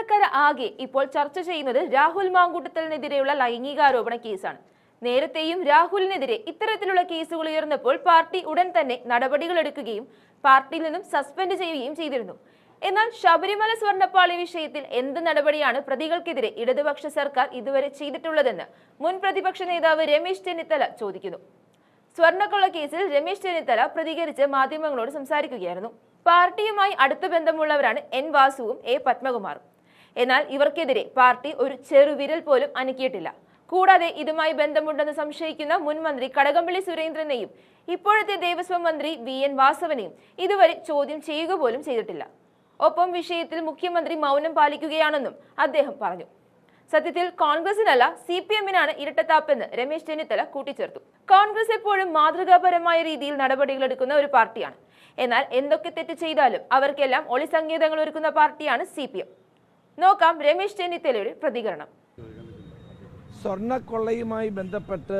സ്വർണ്ണക്കര ആകെ ഇപ്പോൾ ചർച്ച ചെയ്യുന്നത് രാഹുൽ മാങ്കൂട്ടത്തിനെതിരെയുള്ള ലൈംഗികാരോപണ കേസാണ്. നേരത്തെയും രാഹുലിനെതിരെ ഇത്തരത്തിലുള്ള കേസുകൾ ഉയർന്നപ്പോൾ പാർട്ടി ഉടൻ തന്നെ നടപടികൾ എടുക്കുകയും പാർട്ടിയിൽ നിന്നും സസ്പെൻഡ് ചെയ്യുകയും ചെയ്തിരുന്നു. എന്നാൽ ശബരിമല സ്വർണ്ണപ്പാളി വിഷയത്തിൽ എന്ത് നടപടിയാണ് പ്രതികൾക്കെതിരെ ഇടതുപക്ഷ സർക്കാർ ഇതുവരെ ചെയ്തിട്ടുള്ളതെന്ന് മുൻ പ്രതിപക്ഷ നേതാവ് രമേശ് ചെന്നിത്തല ചോദിക്കുന്നു. സ്വർണ്ണക്കൊള്ള കേസിൽ രമേശ് ചെന്നിത്തല പ്രതികരിച്ച് മാധ്യമങ്ങളോട് സംസാരിക്കുകയായിരുന്നു. പാർട്ടിയുമായി അടുത്ത ബന്ധമുള്ളവരാണ് എൻ വാസുവും എ പത്മകുമാറും. എന്നാൽ ഇവർക്കെതിരെ പാർട്ടി ഒരു ചെറുവിരൽ പോലും അനക്കിയിട്ടില്ല. കൂടാതെ ഇതുമായി ബന്ധമുണ്ടെന്ന് സംശയിക്കുന്ന മുൻ മന്ത്രി കടകംപള്ളി സുരേന്ദ്രനെയും ഇപ്പോഴത്തെ ദേവസ്വം മന്ത്രി വി എൻ വാസവനെയും ഇതുവരെ ചോദ്യം ചെയ്യുക പോലും ചെയ്തിട്ടില്ല. ഒപ്പം വിഷയത്തിൽ മുഖ്യമന്ത്രി മൗനം പാലിക്കുകയാണെന്നും അദ്ദേഹം പറഞ്ഞു. സത്യത്തിൽ കോൺഗ്രസിനല്ല CPM-നാണ് ഇരട്ടത്താപ്പെന്ന് രമേശ് ചെന്നിത്തല കൂട്ടിച്ചേർത്തു. കോൺഗ്രസ് എപ്പോഴും മാതൃകാപരമായ രീതിയിൽ നടപടികൾ എടുക്കുന്ന ഒരു പാർട്ടിയാണ്. എന്നാൽ എന്തൊക്കെ തെറ്റ് ചെയ്താലും അവർക്കെല്ലാം ഒളിസങ്കേതങ്ങൾ ഒരുക്കുന്ന പാർട്ടിയാണ് CPM. നോക്കാം രമേശ് ചെന്നിത്തലയുടെ പ്രതികരണം. സ്വർണ്ണക്കൊള്ളയുമായി ബന്ധപ്പെട്ട്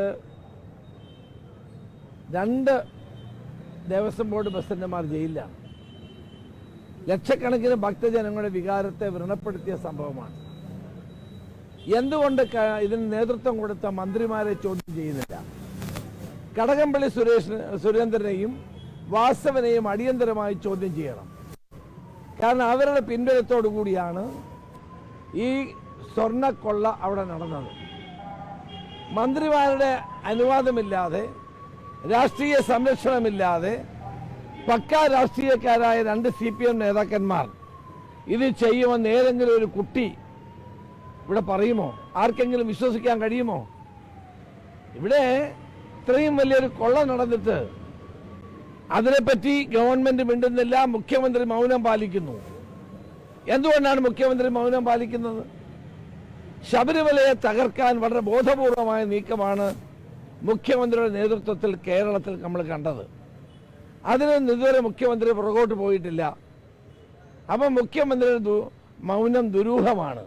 2 ദേവസ്വം ബോർഡ് പ്രസിഡന്റുമാർ ജയിലിലാണ്. ലക്ഷക്കണക്കിന് ഭക്തജനങ്ങളുടെ വികാരത്തെ വ്രണപ്പെടുത്തിയ സംഭവമാണ്. എന്തുകൊണ്ട് ഇതിന് നേതൃത്വം കൊടുത്ത മന്ത്രിമാരെ ചോദ്യം ചെയ്യുന്നില്ല? കടകംപള്ളി സുരേന്ദ്രനെയും വാസവനെയും അടിയന്തരമായി ചോദ്യം ചെയ്യണം. കാരണം അവരുടെ പിൻബലത്തോടു കൂടിയാണ് ഈ സ്വർണ്ണക്കൊള്ള അവിടെ നടന്നത്. മന്ത്രിമാരുടെ അനുവാദമില്ലാതെ, രാഷ്ട്രീയ സംരക്ഷണമില്ലാതെ പക്കാ രാഷ്ട്രീയക്കാരായ 2 CPM നേതാക്കന്മാർ ഇത് ചെയ്യുമെന്ന് ഏതെങ്കിലും ഒരു കുട്ടി ഇവിടെ പറയുമോ? ആർക്കെങ്കിലും വിശ്വസിക്കാൻ കഴിയുമോ? ഇവിടെ ഇത്രയും വലിയൊരു കൊള്ള നടന്നിട്ട് അതിനെപ്പറ്റി ഗവൺമെന്റ് മിണ്ടുന്നില്ല. മുഖ്യമന്ത്രി മൗനം പാലിക്കുന്നു. എന്തുകൊണ്ടാണ് മുഖ്യമന്ത്രി മൗനം പാലിക്കുന്നത്? ശബരിമലയെ തകർക്കാൻ വളരെ ബോധപൂർവമായ നീക്കമാണ് മുഖ്യമന്ത്രിയുടെ നേതൃത്വത്തിൽ കേരളത്തിൽ നമ്മൾ കണ്ടത്. അതിനൊന്നും ഇതുവരെ മുഖ്യമന്ത്രി പുറകോട്ട് പോയിട്ടില്ല. അപ്പം മുഖ്യമന്ത്രിയുടെ മൗനം ദുരൂഹമാണ്.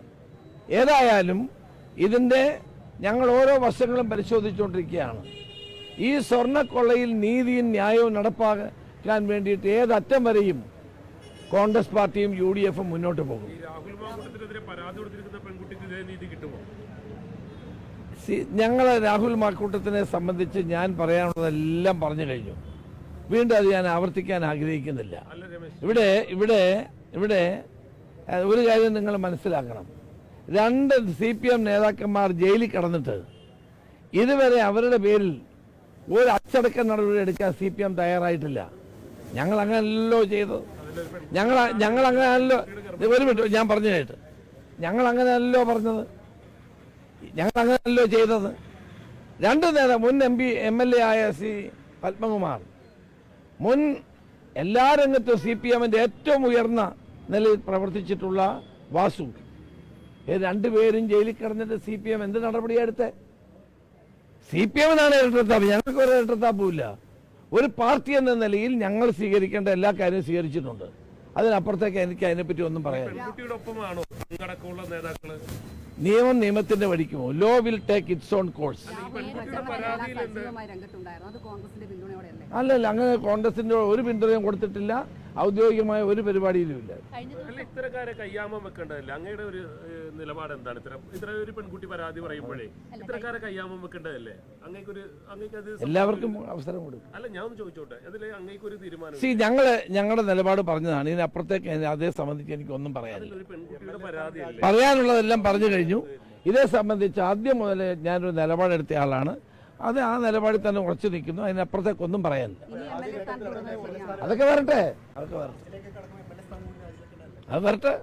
ഏതായാലും ഇതിൻ്റെ ഞങ്ങൾ ഓരോ വശങ്ങളും പരിശോധിച്ചുകൊണ്ടിരിക്കുകയാണ്. ഈ സ്വർണ്ണക്കൊള്ളയിൽ നീതിയും ന്യായവും നടപ്പാക്കാൻ വേണ്ടിയിട്ട് ഏതറ്റം വരെയും കോൺഗ്രസ് പാർട്ടിയും UDF-ഉം മുന്നോട്ട് പോകും. ഞങ്ങൾ രാഹുൽ മാക്കൂട്ടത്തിനെ സംബന്ധിച്ച് ഞാൻ പറയാനുള്ളതെല്ലാം പറഞ്ഞു കഴിഞ്ഞു. വീണ്ടും അത് ഞാൻ ആവർത്തിക്കാൻ ആഗ്രഹിക്കുന്നില്ല. ഇവിടെ ഒരു കാര്യം നിങ്ങൾ മനസ്സിലാക്കണം. 2 CPM നേതാക്കന്മാർ ജയിലിൽ കടന്നിട്ട് ഇതുവരെ അവരുടെ പേരിൽ ഒരു അച്ചടക്ക നടപടി എടുക്കാൻ CPM തയ്യാറായിട്ടില്ല. ഞങ്ങൾ അങ്ങനെയല്ലോ ചെയ്തത്. ഞങ്ങൾ അങ്ങനെയല്ലോ. ഒരു മിനിറ്റ് ഞാൻ പറഞ്ഞു കേട്ട്. ഞങ്ങൾ അങ്ങനെയല്ലോ പറഞ്ഞത്. ഞങ്ങൾ അങ്ങനെയല്ലോ ചെയ്തത്. 2 മുൻ MLA ആയ പത്മകുമാർ, മുൻ എല്ലാ രംഗത്തും CPM-ന്റെ ഏറ്റവും ഉയർന്ന നിലയിൽ പ്രവർത്തിച്ചിട്ടുള്ള വാസു, 2 പേരും ജയിലിൽ കിടന്നിട്ട് CPM എന്ത് നടപടിയെടുത്തേ? CPM-നാണ് ഇരട്ടത്താപ്പ്. ഞങ്ങൾക്ക് ഒരു ഇരട്ടത്താപ്പുമില്ല. ഒരു പാർട്ടി എന്ന നിലയിൽ ഞങ്ങൾ സ്വീകരിക്കേണ്ട എല്ലാ കാര്യവും സ്വീകരിച്ചിട്ടുണ്ട്. അതിനപ്പുറത്തേക്ക് എനിക്ക് അതിനെപ്പറ്റി ഒന്നും പറയാനില്ല. നിയമം നിയമത്തിന്റെ വഴിക്കുമോ? Law will take its own course. അല്ലല്ല, അങ്ങനെ കോൺഗ്രസിന്റെ ഒരു പിന്തുണയും കൊടുത്തിട്ടില്ല. ഔദ്യോഗികമായ ഒരു പരിപാടിയിലും ഇല്ല. ഇത്തരക്കാരെ കയ്യാമം വെക്കേണ്ടതല്ല. അങ്ങയുടെ ഒരു നിലപാട് എന്താണ്? ഇത്ര ഒരു പെൺകുട്ടി പരാതി പറയുമ്പോഴേ ഇത്തരക്കാരെ കയ്യാമം വെക്കേണ്ടതല്ലേ? അങ്ങേക്കത് എല്ലാവർക്കും അവസരം കൊടുക്കും. അല്ല, ഞാൻ ഒന്ന് ചോദിച്ചോട്ടെ, അതിൽ അങ്ങേക്കൊരു തീരുമാനം? ഞങ്ങളുടെ നിലപാട് പറഞ്ഞതാണ്. ഇതിനപ്പുറത്തേക്ക് അതേ സംബന്ധിച്ച് എനിക്കൊന്നും പറയാനില്ല. പറയാനുള്ളതെല്ലാം പറഞ്ഞു കഴിഞ്ഞു. ഇതേ സംബന്ധിച്ച് ആദ്യം മുതൽ ഞാനൊരു നിലപാടെടുത്ത ആളാണ്. അത് ആ നിലപാടിൽ തന്നെ ഉറച്ചു നിൽക്കുന്നു. അതിനപ്പുറത്തേക്കൊന്നും പറയാനില്ല. അതൊക്കെ വരട്ടെ. അത് വരട്ടെ.